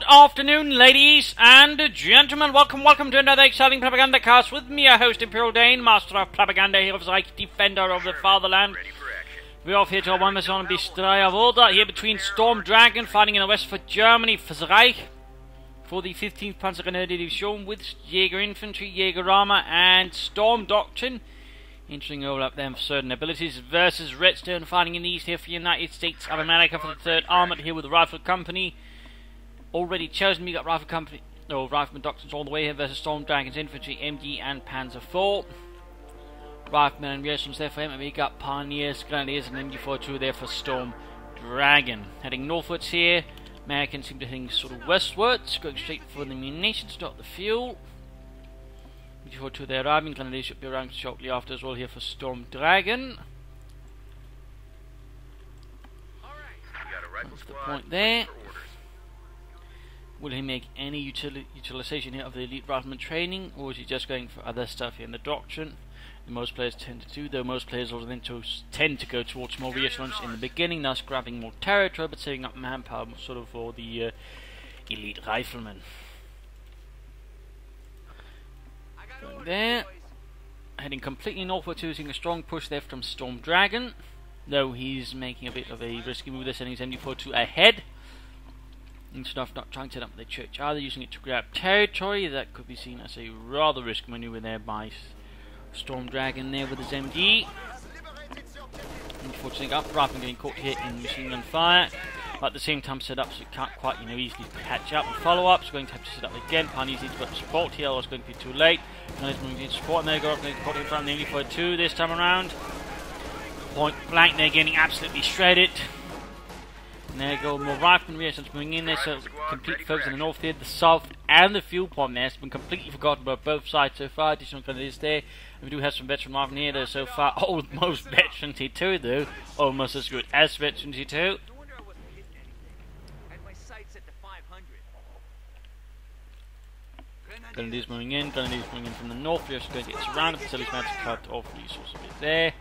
afternoon, ladies and gentlemen. Welcome to another exciting Propagandacast with me, your host, Imperial Dane, Master of Propaganda, here of Reich, Defender of the Fatherland. We're off here to our one mission on Bestraya Volta, here between Stormdragon, fighting in the west for Germany, for the Reich, for the 15th Panzergrenadier Division, with Jäger Infantry, Jägerarmor, and Storm Doctrine. Interesting overlap there for certain abilities, versus RedStone, fighting in the east here for the United States of America, for the 3rd Armored, here with the Rifle Company. Already chosen, we got Rifle Company, no, Rifleman Doctrines all the way here versus Stormdragon's Infantry, MG and Panzer IV. Riflemen and Rearsuns there for him, and we got Pioneers, Grenadiers and MG42 there for Stormdragon. Heading northwards here, Americans seem to be heading sort of westwards, going straight for the munitions, not the fuel. MG42 there arriving, Grenadiers should be around shortly after as well here for Stormdragon. That's the point there. Will he make any utilization here of the elite rifleman training, or is he just going for other stuff here in the doctrine? And most players tend to do, though most players also then tend to go towards more reassurance in the beginning, thus grabbing more territory, but setting up manpower sort of for the elite riflemen. Going there, heading completely northward, using a strong push there from Stormdragon, though he's making a bit of a risky move there, sending his MD42 ahead. Instead of not trying to set up the church, either using it to grab territory, that could be seen as a rather risky maneuver there by Stormdragon there with his MD. Unfortunately, up Rifleman getting caught here in machine gun fire, but at the same time set up so it can't quite easily catch up and follow up. So going to have to set up again. Pioneers need to put support here, or it's going to be too late. Now he's moving to support, and there go up, going to caught in front of the MD42 this time around. Point blank, they're getting absolutely shredded. And there you go, more riflemen reactions moving in there, so complete focus on the north here, the south, and the fuel point there. It's been completely forgotten by both sides so far. Additional grenadiers there. And we do have some veteran riflemen here, though, so far. Almost veteran T2, though. Almost as good as veteran T2. Grenadiers moving in from the north. We're just going to get surrounded, facilities meant to cut off resources a bit there.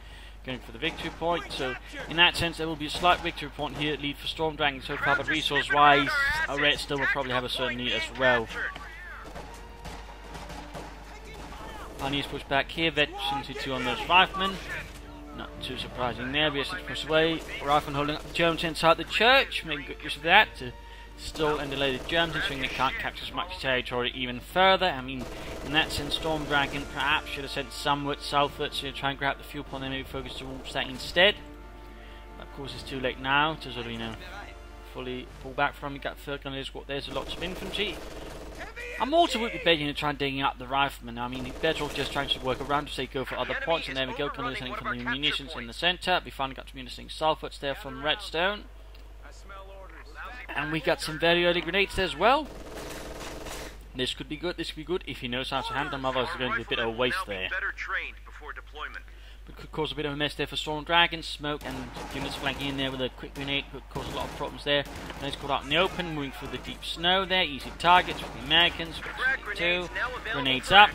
Going for the victory point, so in that sense there will be a slight victory point here, lead for Stormdragon so far, but resource wise RedStone will probably have a certain need as well. Pioneers push back here, veterans to on those riflemen, not too surprising there. Veterans push away, riflemen holding up the Germans inside the church, making good use of that to stall and delay the Germans, ensuring they can't capture as much territory even further. I mean, in that sense, Stormdragon perhaps should have sent somewhat southwards to try and grab the fuel point and maybe focus towards that instead. But of course, it's too late now to sort of, fully pull back from. You got 3rd Grenadier Squad, there's lots of infantry. I'm also would be begging to try and digging up the riflemen. I mean, they're all just trying to work around to say go for other points, and there we go, Grenadiers sending from the munitions in the centre. We finally got to munitions southwards there from RedStone. And we got some very early grenades as well. This could be good, if he knows how to handle them, otherwise it's going to be a bit of a waste there. But could cause a bit of a mess there for Stormdragon. Smoke and units flanking in there with a quick grenade could cause a lot of problems there. And it's caught out in the open, moving through the deep snow there. Easy targets for the Americans. Two grenades up.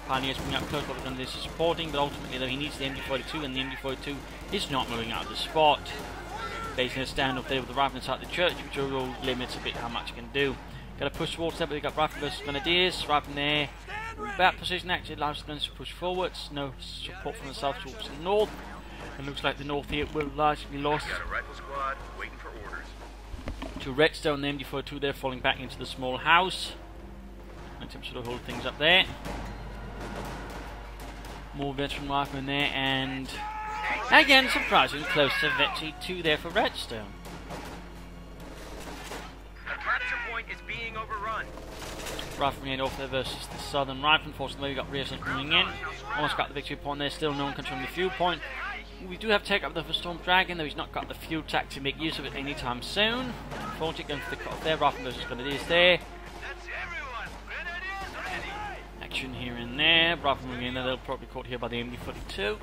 Pioneers moving up close, but this is supporting, but ultimately though he needs the MG42, and the MG42 is not moving out of the spot. Basically a standoff there with the rifle inside the church, which overall limits a bit how much you can do. Got to push towards that, but we got rifle versus grenadiers. Rifle there. That position actually allows the grenadiers to push forwards. No support from the south towards the north. It looks like the north here will largely be lost. Got a rifle squad waiting for orders. To RedStone, the MD42 there falling back into the small house. And to sort of hold things up there. More veteran riflemen there, and again, surprisingly close to victory 2 there for RedStone. The capture point is being overrun. Riflemen off there versus the Southern Riflemen. Fortunately, we got rearsuns coming in. Almost got the victory point there. Still no one controlling the fuel point. We do have take up there for Stormdragon, though he's not got the fuel tack to make use of it anytime soon. Unfortunately, going for the cut off there. Riflemen versus Grenadiers there. Action here and there. Riflemen in there. They'll probably be caught here by the MD42.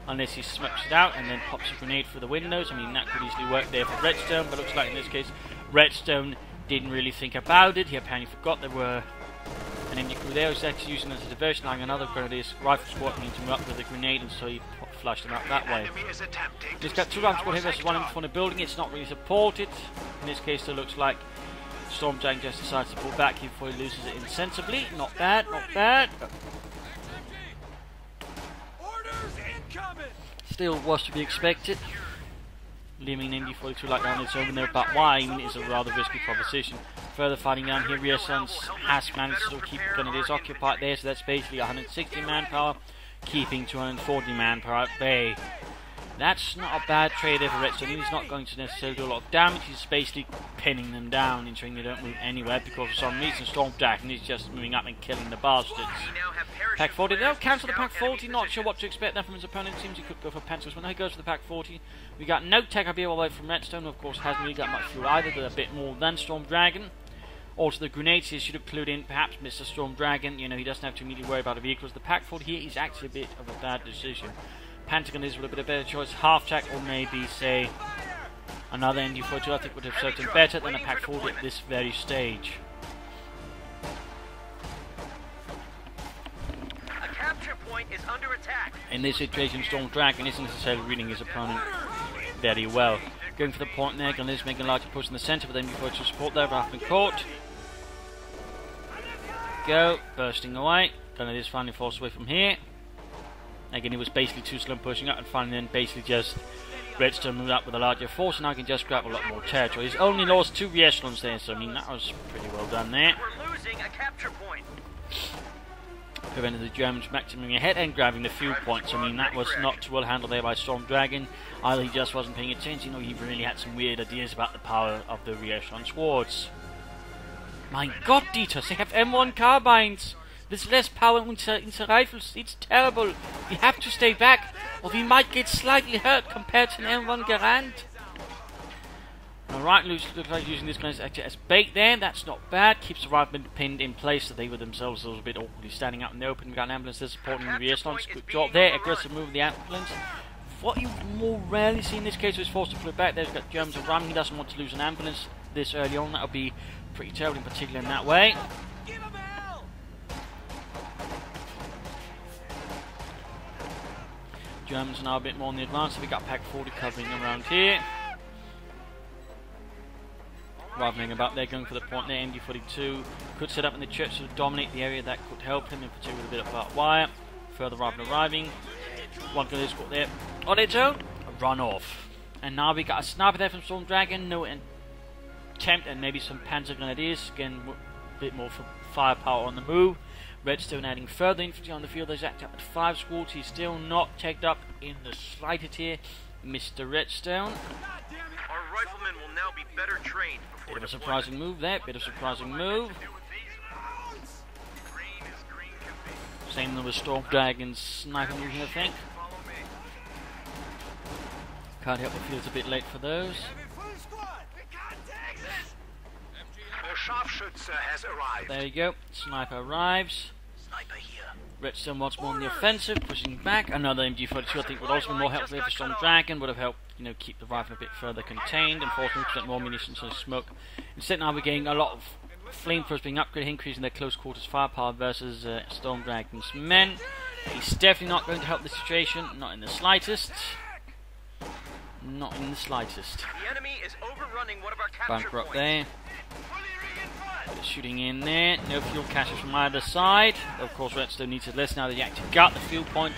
Unless he smokes it out and then pops a grenade through the windows. I mean, that could easily work there for RedStone, but looks like in this case, RedStone didn't really think about it. He apparently forgot there were an MD crew there. He was actually using it as a diversion, like another Grenadiers rifle squad needing to move up with a grenade, and so he flushed them out that way. He's got 2 rifle squad here versus 1 in front of the building. It's not really supported. In this case, it looks like Stormdragon just decides to pull back before he loses it insensibly. Not bad, not bad. Still was to be expected. Leaving MD42 like that on its own there, but why is a rather risky proposition. Further fighting down here, RedStone has managed to keep Grenadiers occupied there, so that's basically 160 manpower, keeping 240 manpower at bay. That's not a bad trade there for RedStone. He's not going to necessarily do a lot of damage, he's basically pinning them down, ensuring they don't move anywhere, because for some reason Stormdragon is just moving up and killing the bastards. Pack 40, they'll cancel the Pack 40, not sure what to expect there from his opponent. Seems he could go for pencils, but now he goes for the Pack 40. We got no tech up here all the way from RedStone, who of course hasn't really got much fuel either, but a bit more than Stormdragon. Also the grenades here should have clued in, perhaps Mr. Stormdragon, you know, he doesn't have to immediately worry about the vehicles. The Pack 40 here is actually a bit of a bad decision. Pentagon is a little bit of a better choice, half track, or maybe say another MD42 I think would have served him better than a Pack 40 at this very stage. A capture point is under attack. In this situation, Stormdragon isn't necessarily reading his opponent very well. Going for the point there, Grenadiers making a larger push in the centre, but then MD42 support there, but been caught. Go, bursting away. Grenadiers finally forced away from here. Again, he was basically too slow pushing up, and finally then basically just RedStone moved up with a larger force, and now he can just grab a lot more territory. He's only lost 2 echelons there, so I mean that was pretty well done there. We're losing a capture point. Prevented the Germans from acting ahead and grabbing the fuel points. I mean that was not too well handled there by Stormdragon. Either he just wasn't paying attention, or he really had some weird ideas about the power of the re-echelon swords. My god, Dieters, they have M1 carbines! There's less power into rifles, it's terrible. We have to stay back, or we might get slightly hurt compared to an M1 Garand. Alright, looks like using this guys actually as bait there, that's not bad. Keeps the riflemen pinned in place, so they were themselves a little bit awkwardly standing out in the open. We got an ambulance there supporting the re-echelons. Good job there, aggressive move of the ambulance. What you more rarely see in this case is forced to pull it back. There's got Germans running, he doesn't want to lose an ambulance this early on, that would be pretty terrible in particular in that way. Germans are now a bit more on the advance, so we got Pack 40 covering around here. Ravening about there, going for the point there, MD42 could set up in the church to dominate the area, that could help him, in particular with a bit of barbed wire. Further Raven arriving, one gun is caught there on its own, a run off. And now we got a sniper there from Stormdragon, no attempt, and maybe some Panzer Grenadiers, again a bit more for firepower on the move. RedStone adding further infantry on the field. There's active at 5 squads. He's still not checked up in the slightest here, Mr. RedStone. Our riflemen will now be better trained. Bit of a surprising move there, bit of a surprising move. Same with Stormdragon's sniper movement, I think. Can't help but feel it's a bit late for those. There you go, sniper arrives. RedStone once more on the offensive, pushing back. Another MG42 I think would also be more helpful for Stormdragon, would have helped, you know, keep the rifle a bit further contained and force them to get more munitions and smoke. Instead now we're getting a lot of flamethrowers being upgraded, increasing their close quarters firepower versus Stormdragon's men. He's definitely not going to help the situation, not in the slightest. Not in the slightest. The enemy is overrunning one of our capture Bunker up points. there. Shooting in there, no fuel caches from either side. Of course, RedStone needs it less now that he actually got the fuel point.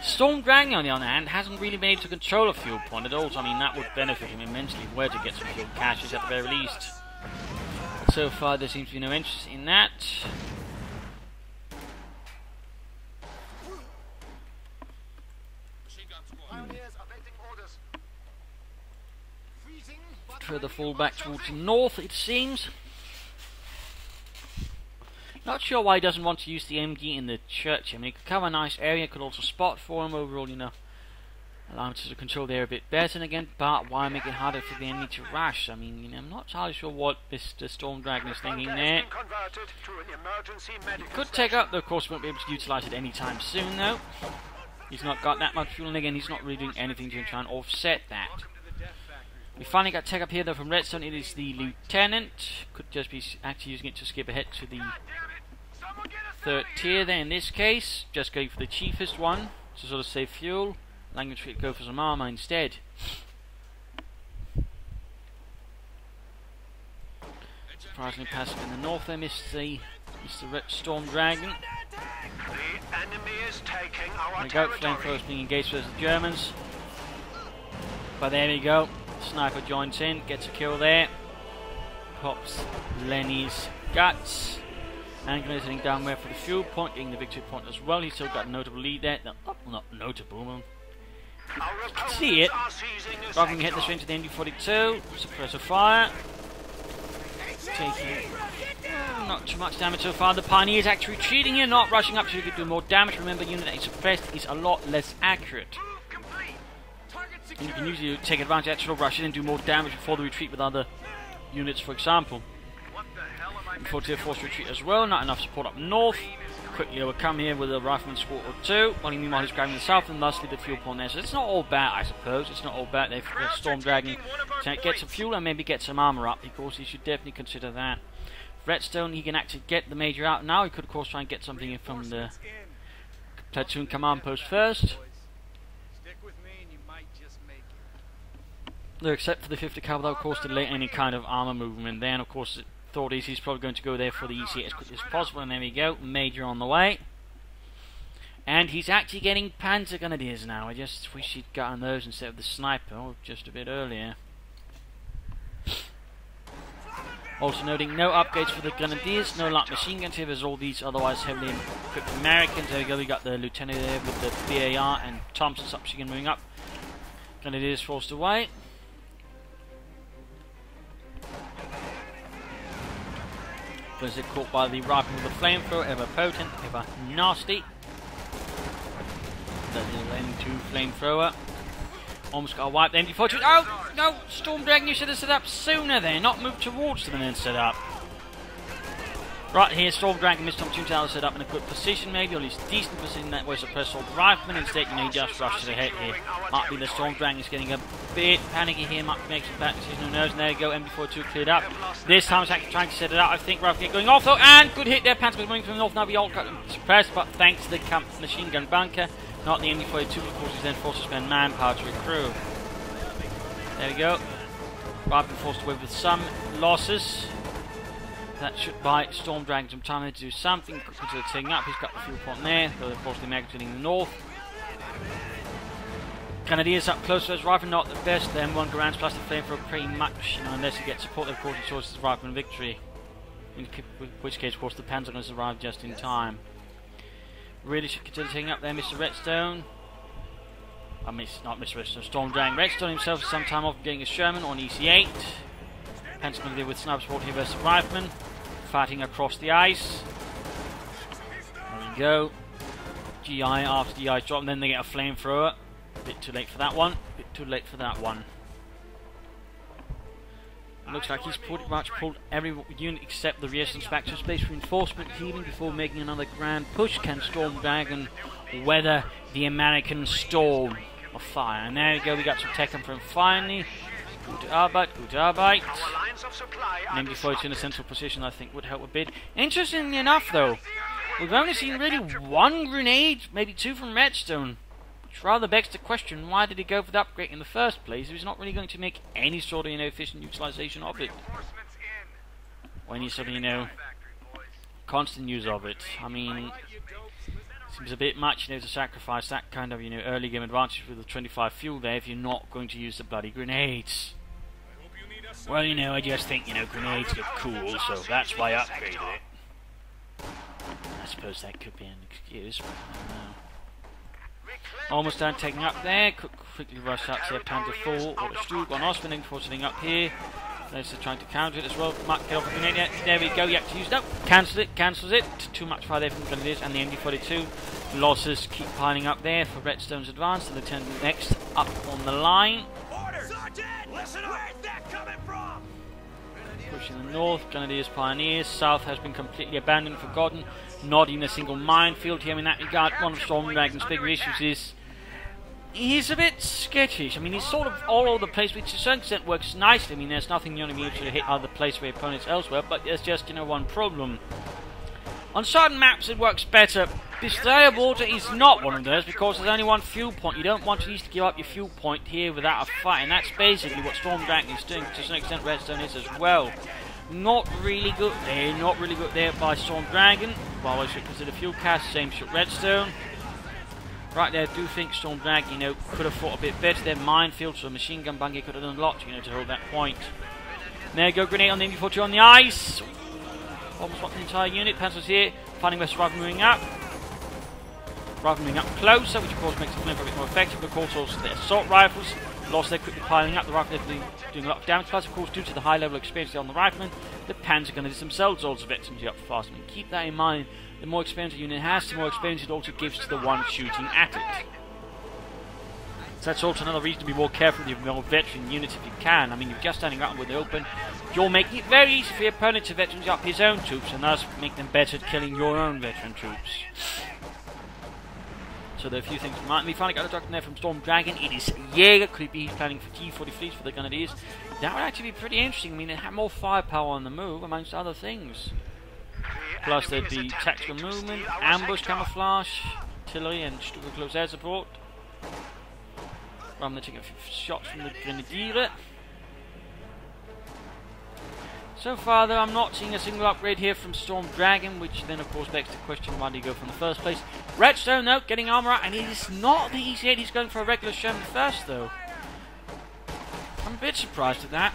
Stormdragon, on the other hand, hasn't really been able to control a fuel point at all, so I mean that would benefit him immensely if he were to get some fuel caches at the very least. But so far, there seems to be no interest in that. Further fall back towards the north, it seems. Not sure why he doesn't want to use the MG in the church. I mean, it could cover a nice area, could also spot for him overall, you know. Allow him to control the area a bit better again, but why make it harder for the enemy to rush? I mean, you know, I'm not entirely sure what Mr. Stormdragon is thinking there. He could take up, though of course won't be able to utilise it anytime soon though. He's not got that much fuel, and again, he's not really doing anything to try and offset that. We finally got tech up here though from RedStone. It is the Lieutenant. Could just be actually using it to skip ahead to the 3rd tier there in this case. Just going for the cheapest one to sort of save fuel. Language go for some armor instead. Surprisingly passive in the north there, Mr. Stormdragon. The enemy is taking our There we go, territory. flamethrowers being engaged versus the Germans. But there we go, sniper joins in, gets a kill there. Pops Lenny's guts. And Grenadiers heading down there for the fuel point, getting the victory point as well. He's still got a notable lead there. No, not notable, well, you can see it. Rather than hit this into the ND-42, suppressor fire. Taking not too much damage so far. The Pioneer's actually retreating here, not rushing up so you could do more damage. Remember, the unit that is suppressed is a lot less accurate. And you can usually take advantage of actual rush in and do more damage before the retreat with other units, for example. Before tier force retreat as well, not enough support up north. Quickly overcome here with a rifleman squad or two, while meanwhile he's grabbing the south and thusly the fuel point there. So it's not all bad, I suppose. It's not all bad. They've Stormdragon to get some fuel and maybe get some armor up, because he should definitely consider that. RedStone, he can actually get the major out now. He could of course try and get something in from the platoon command post first. No, except for the 50 cavalry, that will of course delay any kind of armor movement there, and of course thought is he's probably going to go there for the EC as quickly as possible, and there we go, major on the way. And he's actually getting Panzer Grenadiers now. I just wish he'd gotten those instead of the sniper, just a bit earlier. Also noting no upgrades for the Grenadiers, no light machine guns here, there's all these otherwise heavily equipped Americans. There we go, we got the Lieutenant there with the BAR and Thompson submachine moving up. Grenadiers forced away. Was it caught by the rifle with the flamethrower, ever potent, ever nasty. The little M2 flamethrower. Almost got a wipe. The MD-42. Oh no! Stormdragon, you should have set up sooner there, not moved towards them and then set up. Right here, Stormdragon missed opportunity to set up in a good position, maybe, or at least decent position. That was a press assault rifleman. Instead, you know, he just rushed to the head here. Might be the Stormdragon is getting a bit panicky here. Might make some bad decision, who knows? And there you go, MD-42 cleared up. This time it's actually trying to set it up. I think Rifle going off though, and good hit there. Panzer moving from the north. Now we all got suppressed, but thanks to the machine gun bunker, not the MD-42. Of course, he's then forced to spend manpower to recruit. There we go. Rifle forced away with some losses. That should buy Stormdragon some time to do something. Consider taking up. He's got the fuel point there. So of course the Americans in the north. Grenadiers up close to his rifle, not the best. The M1 Garands plus the flamethrower pretty much, you know, unless he gets support. Of course he chooses his rifle and victory. In which case, of course, the Panzer Gunners arrive just in time. Really should consider taking up there, Mr. RedStone. I mean, not Mr. RedStone, Stormdragon. RedStone himself is some time off getting a Sherman on EC8. Panzer Gunner there with sniper support here versus rifleman. Fighting across the ice. There we go. GI after the ice drop, and then they get a flamethrower. A bit too late for that one. A bit too late for that one. It looks like he's pretty much pulled every unit except the resistance back to space reinforcement healing before making another grand push. Can Stormdragon weather the American storm of fire? And there we go, we got some tech from finally. Good Arbeit, good Arbeit. And before it's in a central position, I think would help a bit. Interestingly enough, though, we've only seen really one grenade, maybe two from RedStone, which rather begs the question: why did he go for the upgrade in the first place? If he's not really going to make any sort of, you know, efficient utilization of it, or any sort of, you know, constant use of it. I mean, seems a bit much, you know, to sacrifice that kind of, you know, early game advantage with the 25 fuel there if you're not going to use the bloody grenades. Well, you know, I just think, you know, grenades look cool, so that's why I upgraded it. I suppose that could be an excuse, but I don't know. Almost done taking up there. Quickly rush out to their Panther 4 or the Stug on Osman before sitting up here. They're trying to counter it as well. Might get off the grenade. There we go. You have to use that. Cancels it. Too much fire there from the Grenadiers, and the MD-42 losses keep piling up there for RedStone's advance. So they're next up on the line. Pushing the north, Grenadiers, Pioneers. South has been completely abandoned, forgotten. Not even a single minefield here. In that regard, one of Stormdragon's bigger issues is he's a bit sketchy. I mean, he's sort of all over the place, which to a certain extent works nicely. I mean, there's nothing you're going to be able to hit other places where opponents elsewhere, but there's just, you know, one problem. On certain maps it works better. Destroyer Water is not one of those because there's only one fuel point. You don't want to need to give up your fuel point here without a fight, and that's basically what Stormdragon is doing. To some extent RedStone is as well. Not really good there, not really good there by Stormdragon. Well, I should consider fuel cast, same shot RedStone. Right there, I do think Stormdragon, you know, could have fought a bit better. Their minefield, so a machine gun bunker could have done a lot, you know, to hold that point. There you go, grenade on the MD-42 on the ice. Almost locked the entire unit. Panzer's here, finding West rather moving up. Rather moving up closer, which of course makes the flame a bit more effective. Of course, also the assault rifles. Lost there, quickly piling up. The rifle definitely doing a lot of damage. Plus, of course, due to the high level of experience on the riflemen, the Panzer gunners themselves also veterans up fast. I mean, keep that in mind. The more experience a unit has, the more experience it also gives to the one shooting at it. So that's also another reason to be more careful with your more veteran units if you can. I mean, you're just standing up with the open. You're making it very easy for your opponent to veterans up his own troops, and thus make them better at killing your own veteran troops. So there are a few things. We finally got a doctor there from Stormdragon. It is Jaeger. Could it be he's planning for T-40 fleets for the Grenadiers? That would actually be pretty interesting. I mean, they have more firepower on the move, amongst other things. Plus, there'd be tactical movement, ambush, camouflage, artillery, and close air support. Rather than taking a few shots from the Grenadier. So far, though, I'm not seeing a single upgrade here from Stormdragon, which then, of course, begs the question, why did he go from the first place? RedStone, though, getting armor out, and it is not the EC8. He's going for a regular Sherman first, though. I'm a bit surprised at that.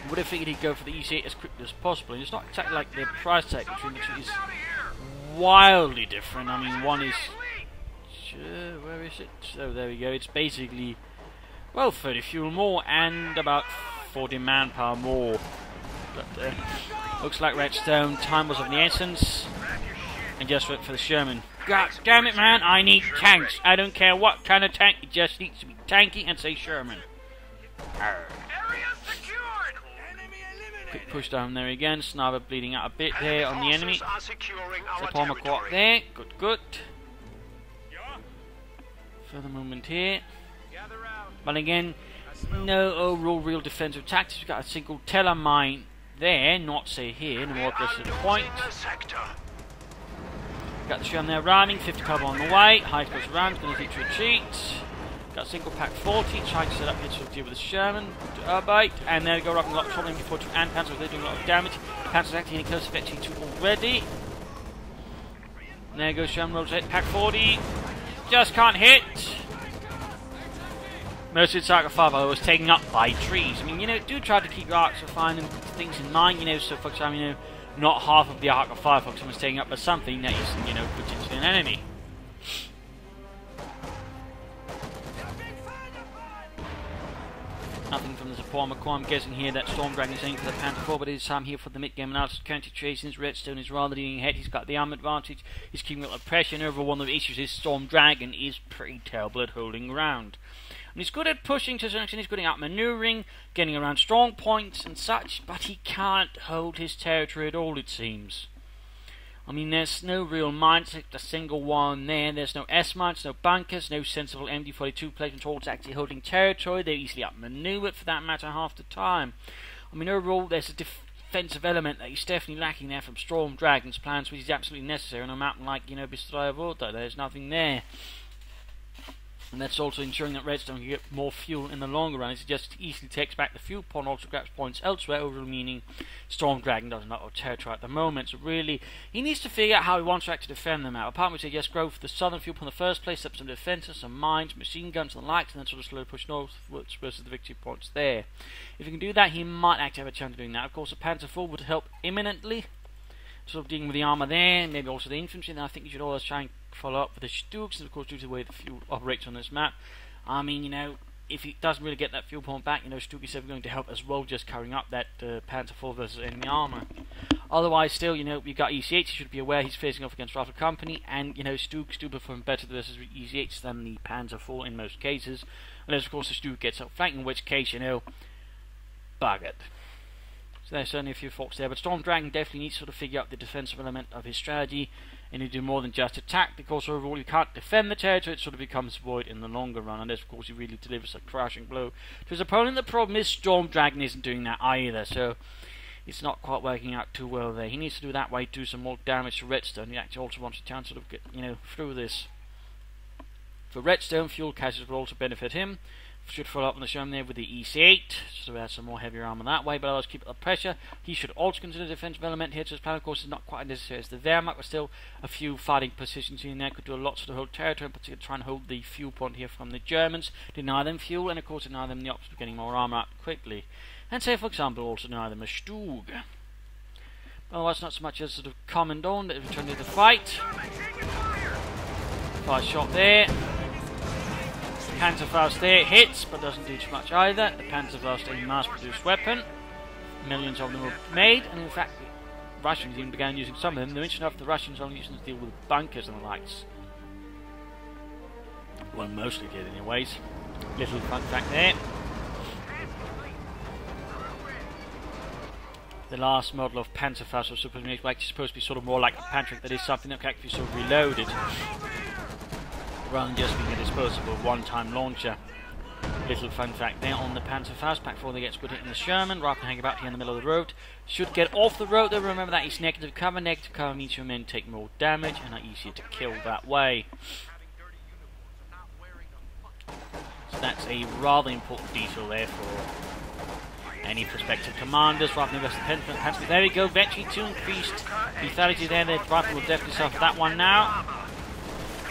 I would have figured he'd go for the EC8 as quickly as possible. And it's not exactly like the price tag between the two is wildly different. I mean, one is... where is it? So there we go. It's basically, well, 30 fuel more and about 40 manpower more. But looks like RedStone, time was of the essence. And just went for the Sherman. God damn it, man, I need tanks. I don't care what kind of tank, it just needs to be tanky and say Sherman. Arr. Quick push down there again. Sniper bleeding out a bit there on the enemy. Palmer caught there. Good, good. Further movement here. But again, no overall real defensive tactics. We've got a single teller mine there, not say here, no more aggressive point. Got the Sherman there running, 50 caliber on the way. High explosive rounds, going to need to retreat. Got a single pack 40, trying to set up here to deal with the Sherman, bite, and there we go, rocking a lot of trouble in before 2 and Panzers, they're doing a lot of damage. Panzer's actually in close effect to already. And there goes Sherman, rolls hit, pack 40, just can't hit. Most of its Arc of Firepower was taken up by trees. I mean, you know, do try to keep your arcs of fire and things in mind, you know, so for example, you know, not half of the Arc of Firefox was taken up by something that is, you know, potentially an enemy. Nothing from the support McCoy. I'm guessing here that Stormdragon is aiming for the Panther 4, but it is time here for the mid-game analysis. Counter trade, since RedStone is rather leading ahead. He's got the arm advantage. He's keeping up the pressure, and overall one of the issues is Stormdragon is pretty terrible at holding ground. And he's good at pushing to a certain extent. He's good at outmaneuvering, getting around strong points and such, but he can't hold his territory at all, it seems. I mean, there's no real mines, a single one there. There's no S-mines, no bunkers, no sensible MD-42 placement towards actually holding territory. They're easily outmaneuvered for that matter half the time. I mean, overall, there's a defensive element that he's definitely lacking there from Stormdragon's plans, which is absolutely necessary on a map like, you know, Bystraya Vorta. There's nothing there. And that's also ensuring that RedStone can get more fuel in the longer run. It just easily takes back the fuel point, also grabs points elsewhere, overall meaning Stormdragon doesn't have territory at the moment. So really, he needs to figure out how he wants to actually defend them out. Apart from which they just go for the southern fuel point in the first place, set up some defences, some mines, machine guns and the likes, and then sort of slowly push northwards versus the victory points there. If he can do that, he might actually have a chance of doing that. Of course, the Panther 4 would help imminently, sort of dealing with the armour there, maybe also the infantry. And I think you should always try and follow up with the Stuks, and of course due to the way the fuel operates on this map, I mean, you know, if he doesn't really get that fuel point back, you know, Stuk is ever going to help as well, just carrying up that Panther 4 versus enemy armour. Otherwise, still, you know, we've got EC8, he should be aware he's facing off against Rifle Company, and, you know, Stuks do perform better versus EC8s than the Panther 4 in most cases, unless of course the Stuk gets outflanked, in which case, you know, buggered. So there's certainly a few faults there, but Stormdragon definitely needs to sort of figure out the defensive element of his strategy, and he do more than just attack, because overall you can't defend the territory, it sort of becomes void in the longer run, unless of course he really delivers a crashing blow to his opponent. The problem is Stormdragon isn't doing that either, so it's not quite working out too well there. He needs to do that way, do some more damage to RedStone. He actually also wants a chance to sort of get, you know, through this. For RedStone, fuel caches will also benefit him. should follow up on the Sherman there with the EC8, so we have some more heavier armor that way, but otherwise keep up the pressure. He should also consider defensive element here to his plan. Of course, it's not quite as necessary as the Wehrmacht, but still a few fighting positions in there. Could do a lot to hold territory, in particular try and hold the fuel point here from the Germans, deny them fuel, and of course deny them the option of getting more armor out quickly. And say, for example, also deny them a Stug. Otherwise, not so much as sort of commandant, but return to the fight. Fire shot there. Panzerfaust there hits, but doesn't do too much either. The Panzerfaust is a mass-produced weapon. Millions of them were made, and in fact, the Russians even began using some of them. They're interesting enough the Russians only used them to deal with bunkers and the likes. Well, mostly did, anyways. Little fun fact there. The last model of Panzerfaust was supposed to be sort of more like a Pantrick, that is something that can actually sort of reloaded, rather than just being a disposable one-time launcher. Little fun fact there on the Panzerfaust, back before they get split in the Sherman, rather than hang about here in the middle of the road. Should get off the road though, remember that is negative cover. Negative cover means your men take more damage and are easier to kill that way. So that's a rather important detail there for any prospective commanders, rather than invest the Panzer. There we go, eventually 2 increased lethality there. The rifle will definitely suffer that one now.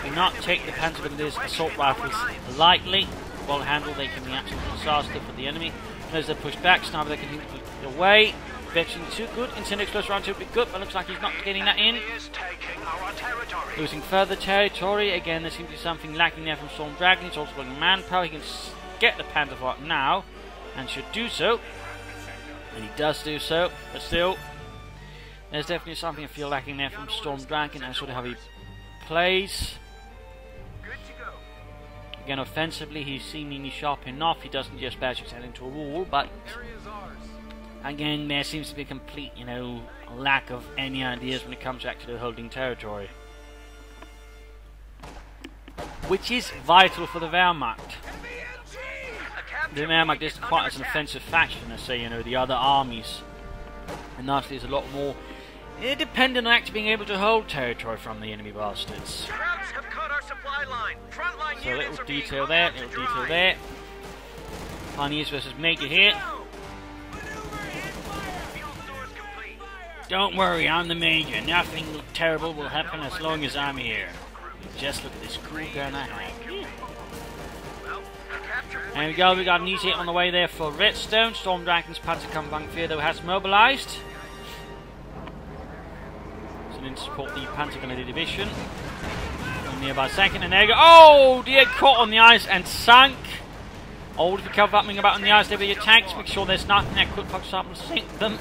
Do not take the Panzer with these assault rifles lightly. Well handled, they can be absolute disaster for the enemy. As they push back, sniper they continue to get away. Veteran too good. Incendiary explosive round 2 would be good, but looks like he's not getting that in. Losing further territory. Again, there seems to be something lacking there from Stormdragon. He's also got manpower. He can get the Panzer up now, and should do so. And he does do so, but still, there's definitely something I feel lacking there from Stormdragon, and sort of how he plays. Again, offensively, he's seemingly sharp enough. He doesn't just bash his head into a wall, but again, there seems to be a complete, lack of any ideas when it comes to actually holding territory, which is vital for the Wehrmacht. The Wehrmacht isn't quite as an offensive faction as, say, the other armies, and thus there's a lot more dependent on actually being able to hold territory from the enemy bastards. So little detail there, little detail there. Pioneers versus Major here. Don't worry, I'm the Major. Nothing terrible will happen as long as I'm here. Just look at this cool gun I have. There we go, we got an easy hit on the way there for RedStone. Stormdragon's Panzerkampfwagen 4 though has mobilized. So then support the Panzergrenadier Division. Nearby second, and there you go. Oh dear, caught on the ice and sunk. Oh, if you cover up about on the ice there with your tanks, make sure there's nothing that could fuck up and sink them.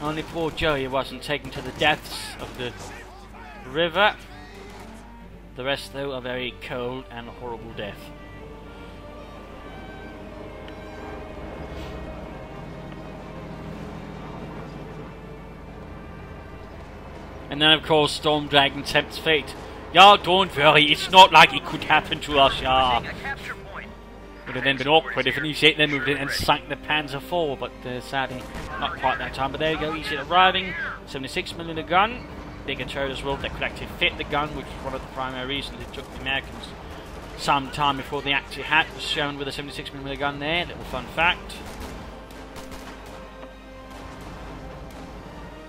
Only poor Joey wasn't taken to the depths of the river. The rest, though, are very cold and horrible death. And then, of course, Stormdragon tempts fate. Yeah, don't worry, it's not like it could happen to us, yeah. Would have then been awkward if an E8 then moved in and sank the Panzer IV, but sadly, not quite that time. But there you go, E8 arriving, 76mm gun. Bigger turret as well that could actually fit the gun, which was one of the primary reasons it took the Americans some time before they actually had was shown with a 76mm gun there. Little fun fact.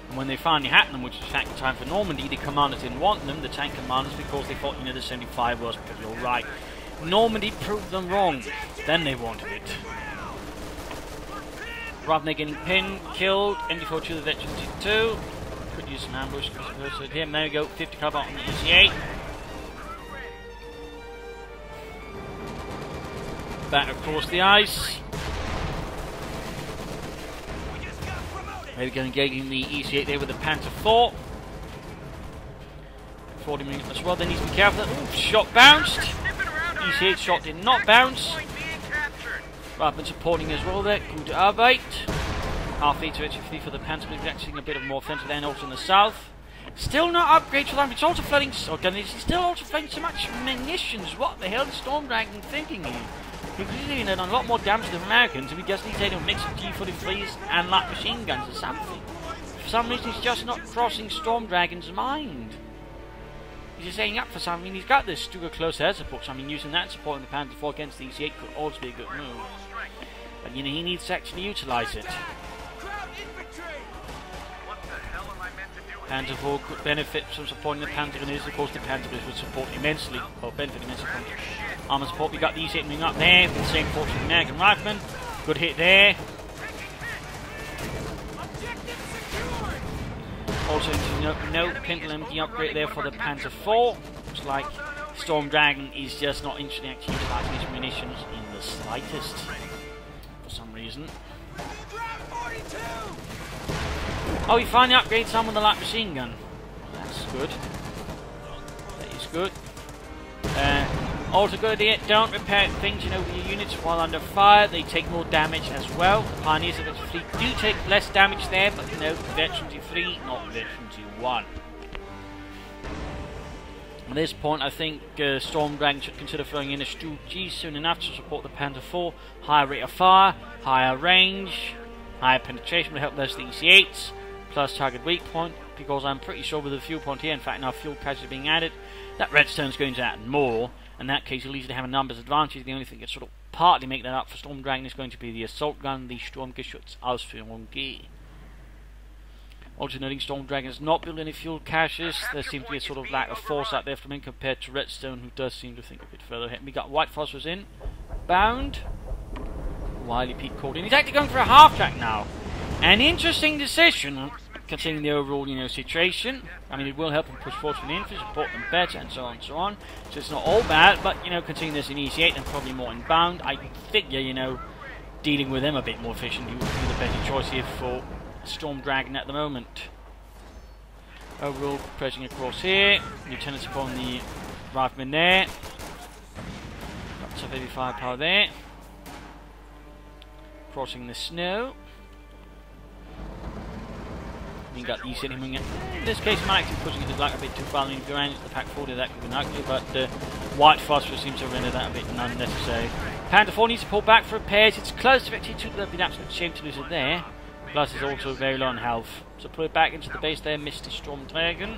And when they finally had them, which was in fact in time for Normandy, the commanders didn't want them, the tank commanders, because they thought, the 75 was because you're right. Normandy proved them wrong. Then they wanted it. Rather than getting pinned, killed, MD42 the veteran T2. Could use some ambush, so here, there we go, 50 caliber on the EC8. Back across the ice. There we go, engaging the EC8 there with the Panther IV. 40mm as well, they need to be careful. Ooh, shot bounced. EC8 shot did not bounce. Rather than supporting as well there, good Arbeit. RV to HF3 for the Panther, but actually a bit of more offensive there, and also in the south. Still not upgrades for them. It's also flooding. It's still also flooding so much munitions. What the hell is Stormdragon thinking here? He's really done a lot more damage to the Americans, and we just need to mix of T-43s and light machine guns or something. For some reason, it's just not crossing Stormdragon's mind. He's setting up for something. I mean, he's got this Stuka close air support, so I mean, using that support in the Panther 4 against the EC8 could also be a good move. But, you know, he needs to actually utilize it. Panther 4 could benefit from supporting the Panther, and of course the Panther would support immensely, or benefit immensely from armor support. We got the EC8 moving up there, with the same force of the American Rifleman. Good hit there. Also, no Pintle MD upgrade there for the Panther 4. Looks like Stormdragon is just not interested in actually utilizing his munitions in the slightest, for some reason. Oh, he finally upgraded some with the light machine gun. That's good. That is good. Also good idea, don't repair things, you know, with your units while under fire. They take more damage as well. The Pioneers of the fleet do take less damage there, but you know, Veteran 3, not Veteran 1. At this point, I think Stormdragon should consider throwing in a Stu G soon enough to support the Panther 4. Higher rate of fire, higher range, higher penetration will help less the EC8s, plus target weak point, because I'm pretty sure with the fuel point here, in fact now fuel caches are being added, that RedStone's going to add more. In that case, you'll easily have a numbers advantage. The only thing that sort of partly make that up for Stormdragon is going to be the assault gun, the Sturmgeschütz Ausführung G. Also noting Stormdragon has not built any fuel caches. There seems to be a sort of lack of force out there from him compared to RedStone, who does seem to think a bit further ahead. We got White Phosphorus in, bound. Wily Pete called in. He's actually going for a half track now. An interesting decision, considering the overall, you know, situation. I mean, it will help him push forward from the infantry, support them better, and so on and so on. So it's not all bad, but, you know, considering there's an EC8 and probably more inbound, I figure, you know, dealing with them a bit more efficiently would be the better choice here for Stormdragon at the moment. Overall, pressing across here. Lieutenant's upon the rifleman there. Got some heavy firepower there. Crossing the snow. We got these sitting in this case, I'm actually pushing it like a bit too far. I mean, if you ran into the pack 40, that could be ugly, but White Phosphorus seems to render that a bit unnecessary. Panther 4 needs to pull back for repairs. It's close to Victory 2, that would be an absolute shame to lose it there. Plus, it's also very low on health. So put it back into the base there, Mr. Stormdragon.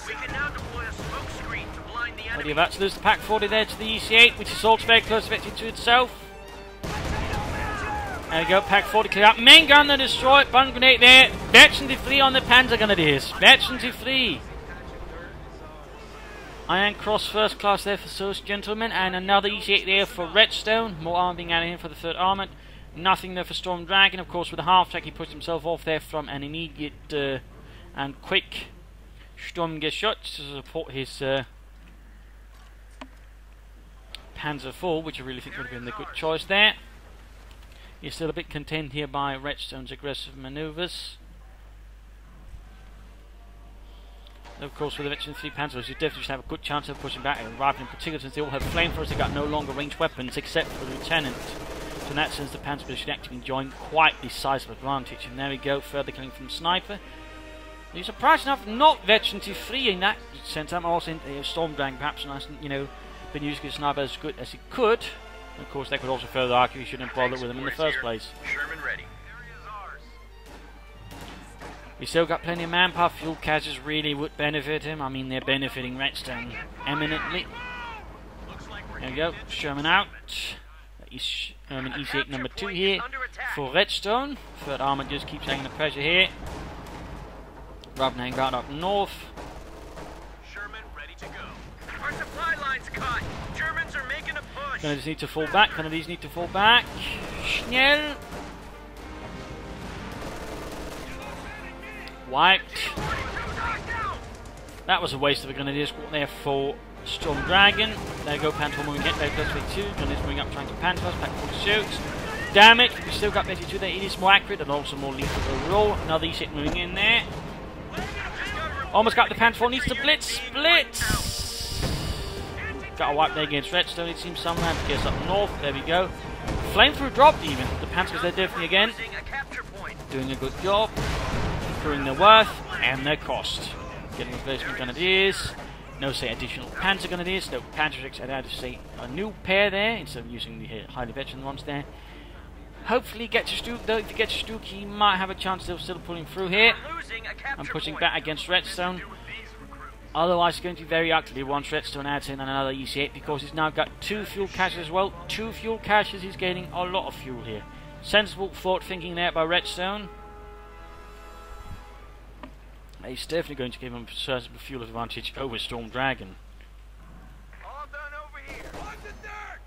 We can now deploy a smoke screen to blind the What are enemy. you about to lose the pack 40 there to the EC8, which is also very close to Victory 2 itself. There we go, pack 40 clear up. Main gun to destroy it, bun grenade there. Veteran 3 on the Panzer Grenadiers. Veteran 3. Iron Cross first class there for those gentlemen, and another EC8 there for RedStone. More armor being added in for the 3rd Armoured. Nothing there for Stormdragon. Of course, with a half track, he pushed himself off there from an immediate and quick Sturmgeschütz to support his Panzer 4, which I really think would have been the good choice there. He's still a bit contained here by RedStone's aggressive manoeuvres. Of course, with the Veteran 3 Panzers, you definitely should have a good chance of pushing back, and Rifle in particular, since they all have flamethrowers, they got no longer ranged weapons except for the Lieutenant. So in that sense, the Panzer should actually enjoy quite decisive advantage. And there we go, further killing from Sniper. He's surprised enough, not Veteran 3 in that sense. I'm also in Stormdragon, perhaps, you know, been using his Sniper as good as he could. Of course, they could also further argue he shouldn't have bothered with him in the first place. Sherman ready. He's still got plenty of manpower. Fuel caches really would benefit him. I mean, they're benefiting RedStone eminently. There we go. Sherman out. That is Sherman EC8 number 2 here for RedStone. 3rd Armoured just keeps hanging the pressure here. Robin hanging guard up north. Sherman ready to go. Our supply line's cut. Germans are making a push. Grenadiers need to fall back. Grenadiers need to fall back. Schnell. Wiped. That was a waste of a Grenadier squad there for Stormdragon. There you go, Panther moving it. There goes V2. Grenadiers moving up trying to Panther. Pack 40 shoots. Damn it. We still got V2 there. It is more accurate and also more lethal overall. Another E6 moving in there. Almost got the Panther 4. Needs to blitz. Blitz. Got a wipe there against RedStone. It seems somewhere. Gets up north. There we go. Flamethrower dropped even. The Panthers there definitely again. Doing a good job. Improving their worth and their cost. Getting replacement Grenadiers. No, say, additional Panzer Grenadiers. No, Panzerix. I'd add, say, a new pair there instead of using the highly veteran ones there. Hopefully, get to Stuke, though. If he gets to Stuke, he might have a chance of still pulling through here. I'm pushing back against RedStone. Otherwise, it's going to be very ugly once RedStone adds in another EC8, because he's now got 2 fuel caches as well. 2 fuel caches, he's gaining a lot of fuel here. Sensible thought thinking there by RedStone. He's definitely going to give him a certain fuel advantage over Stormdragon. All done over here. Watch the dirt.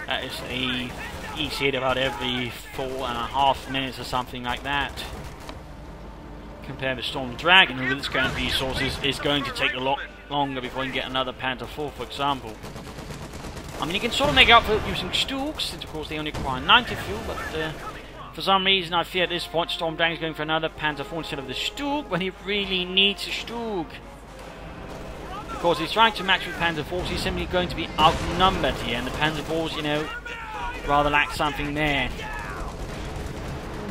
That is a EC8 about every 4.5 minutes or something like that. Compared with Stormdragon, who with its kind of resources is going to take a lot longer before you can get another Panther 4, for example. I mean, you can sort of make up for it using Stooks, since of course they only require 90 fuel, but for some reason I fear at this point Stormdragon is going for another Panther 4 instead of the Stook, when he really needs a Stook. Because he's trying to match with Panther 4s, he's simply going to be outnumbered here, and the Panther 4s, you know, rather lack something there.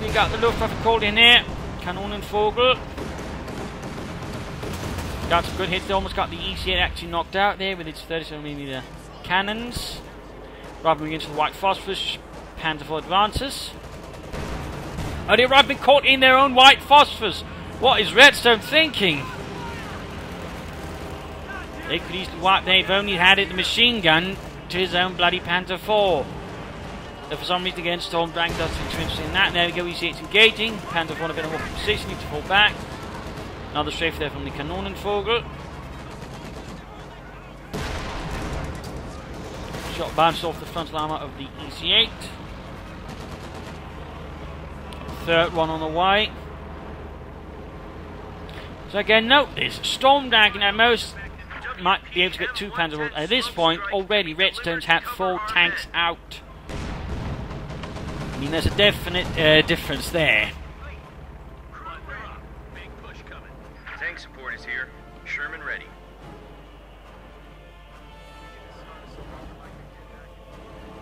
We got the Luftwaffe called in here, Kanonenvogel. Got some good hits, they almost got the EC8 actually knocked out there with its 37mm cannons. Rubbing into the white phosphorus, Panther 4 advances. Oh, they've been caught in their own white phosphorus. What is RedStone thinking? They could easily wipe. They've only had it the machine gun to his own bloody Panther 4. So for some reason again, Stormdragon doesn't too interested in that. There we go, we see it's engaging. Panther 4 in a bit of more position, need to fall back. Another strafe there from the Kanonenvogel. Shot bounced off the frontal armour of the EC8. Third one on the way. So again, note this. Stormdragon at most might be able to get 2 Panther 4s. At this point, already RedStone's had 4 tanks out. I mean, there's a definite difference there. Big push coming. Tank support is here. Sherman ready.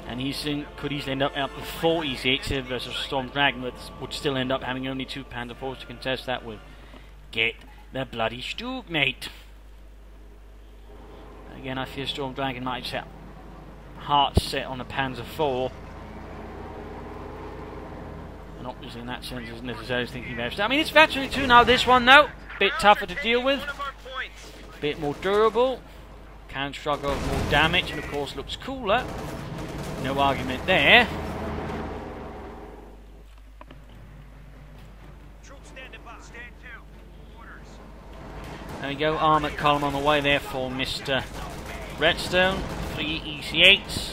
And he could easily end up with 4 EC8s versus Stormdragon, but would still end up having only 2 Panther 4s to contest that with. Get the bloody Stook, mate. Again, I fear Stormdragon might just have heart set on a Panzer 4. And obviously in that sense isn't necessarily thinking about it. I mean, it's veteran 2 now, this one though. Bit tougher to deal with. Bit more durable. Can struggle with more damage and of course looks cooler. No argument there. There we go, armoured column on the way there for Mr. RedStone. 3 EC8s.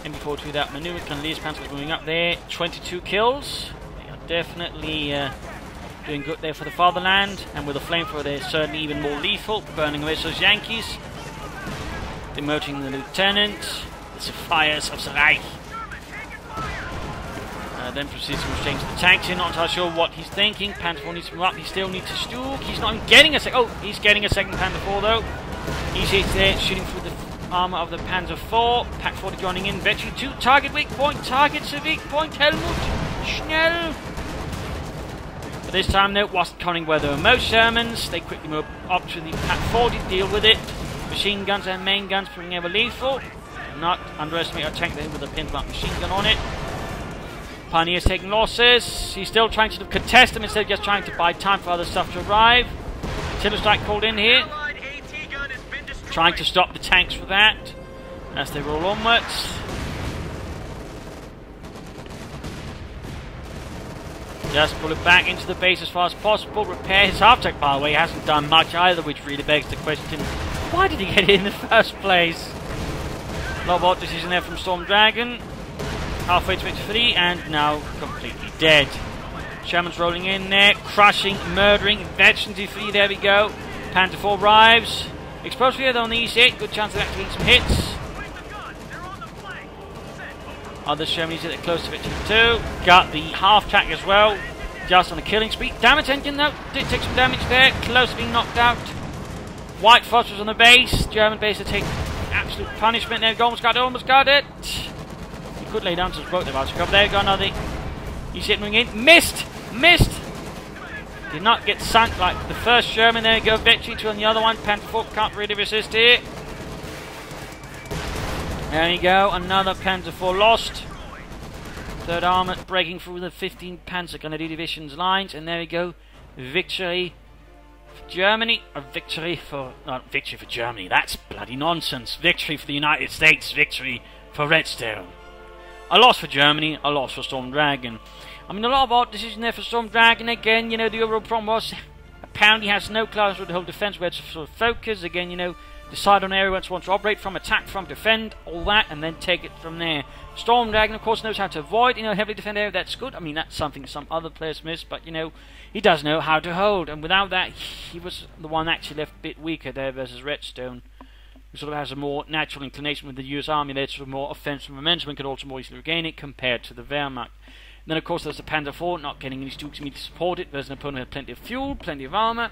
MB42 that manoeuvre, Canadian Panthers moving up there. 22 kills. They are definitely doing good there for the fatherland. And with a flamethrower they're certainly even more lethal. Burning away those Yankees. Demoting the lieutenant. The Sapphires of the Reich. Then proceeds to exchange the tanks here. Not entirely sure what he's thinking. Panther 4 needs to move up. He still needs to Stook. He's not even getting a second. Oh, he's getting a second Panther 4 though. He's there shooting through the armour of the Panzer 4. Pack 40 joining in. Vetri 2. Target weak point. Target to weak point. Helmut. Schnell. But this time though, it wasn't coming where there were most Shermans. They quickly move up to the Pack 40 to deal with it. Machine guns and main guns proving ever lethal. Not underestimate our tank there with a pinpoint machine gun on it. Pioneer's taking losses. He's still trying to contest them instead of just trying to buy time for other stuff to arrive. Artillery strike called in here. Trying to stop the tanks for that as they roll onwards. Just pull it back into the base as far as possible. Repair his half-tech, by the way. He hasn't done much either, which really begs the question, why did he get it in the first place? A lot of odd decision there from Stormdragon. Halfway to victory and now completely dead. Sherman's rolling in there, crushing, murdering, veteran defeat, there we go. Panther 4 arrives. Exposed here on the EC8, good chance of actually getting some hits. Other Sherman is close to victory 2. Got the half-track as well, just on the killing spree. Damage engine though, did take some damage there, close to being knocked out. White phosphorus on the base, German base to take absolute punishment there. Almost got it. Could lay down to his boat there, but there we go, another EC8 moving in. Missed! Did not get sunk like the first Sherman. There we go, victory 2 on the other one. Panther 4 can't really resist here. There we go, another Panther 4 lost. 3rd Armour breaking through the 15th Panzer Grenadier Division's lines, and there we go. Victory for Germany, or victory for... Not victory for Germany, that's bloody nonsense. Victory for the United States, victory for RedStone. A loss for Germany, a loss for Stormdragon. I mean, a lot of odd decision there for Stormdragon. Again, you know, the overall problem was apparently has no clearance with the whole defense where to sort of focus. Again, you know, decide on area where it wants to operate from, attack from, defend, all that, and then take it from there. Stormdragon, of course, knows how to avoid, you know, heavily defend area. That's good. I mean, that's something some other players miss, but, you know, he does know how to hold. And without that, he was the one actually left a bit weaker there versus RedStone, who sort of has a more natural inclination with the US Army. They're sort of more offensive momentum and could also more easily regain it compared to the Wehrmacht. And then, of course, there's the Panzer IV, not getting any Stooks to support it. There's an opponent who had plenty of fuel, plenty of armour.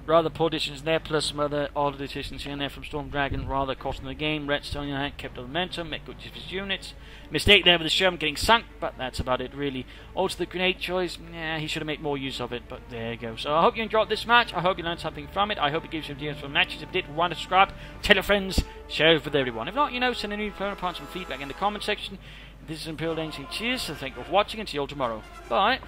Rather poor decisions there, plus some other odd decisions here and there from Stormdragon, rather costing the game. RedStone, you know, kept the momentum, make good use of his units. Mistake there with the Sherman getting sunk, but that's about it, really. Also, the grenade choice, yeah, he should have made more use of it, but there you go. So I hope you enjoyed this match. I hope you learned something from it. I hope it gives you ideas for matches. If it did, want to subscribe, tell your friends, share it with everyone. If not, you know, send any counterparts some feedback in the comment section. This is Imperial Dane saying cheers, so thank you for watching, and see you all tomorrow. Bye.